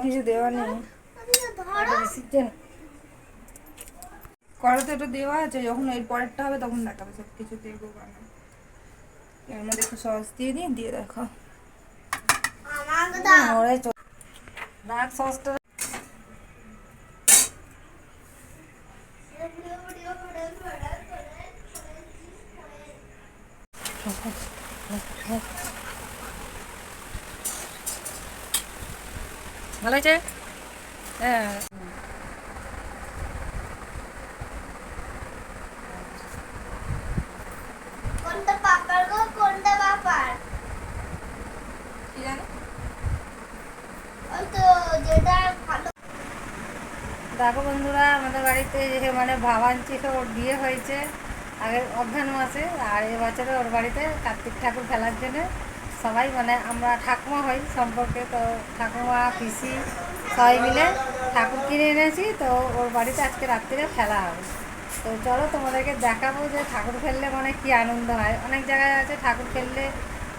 কিছু দেওয়া নেই, কড়াতে ওটা দেওয়া আছে, যখন এর পরেরটা হবে তখন দেখাবে সব কিছু দেখবো। এর মধ্যে একটু সস দিয়ে দিই, দিয়ে দেখো ডার্ক সসটা। ভালো হয়েছে। হ্যাঁ কোনটা পাপার গো, কোনটা বাবার? কি জানো, ওই তো যেটা ভালো। দেখো বন্ধুরা, আমাদের বাড়িতে যে মানে ভাবাঞ্চিত ওর বিয়ে হয়েছে আগের অঘ্রাণ মাসে, আর এবছরে ওর বাড়িতে কার্তিক ঠাকুর ফেলার জন্য সবাই মানে আমরা ঠাকুমা হই সম্পর্কে, তো ঠাকুমা পিসি সবাই মিলে ঠাকুর কিনে এনেছি, তো ওর বাড়িতে আজকে রাত্রিরে ফেলা হবে। তো চলো তোমাদেরকে দেখাবো যে ঠাকুর ফেললে মানে কি আনন্দ হয়। অনেক জায়গায় আছে ঠাকুর ফেললে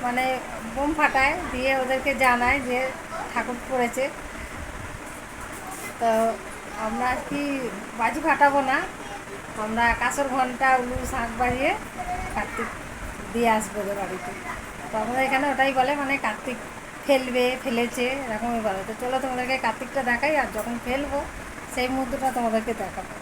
মানে বোম ফাটায়, দিয়ে ওদেরকে জানায় যে ঠাকুর পড়েছে। তো আমরা কি বাজি ফাটাবো না, আমরা কাঁসর ঘন্টা উলু শাঁখ বাজিয়ে কার্তিক দিয়ে আসবো ওদের বাড়িতে। তো আমাদের এখানে ওটাই বলে, মানে কার্তিক ফেলবে, ফেলেছে, এরকমই বলে। তো চলো তোমাদেরকে কার্তিকটা দেখাই, আর যখন ফেলবো সেই মুহূর্তটা তোমাদেরকে দেখাবো।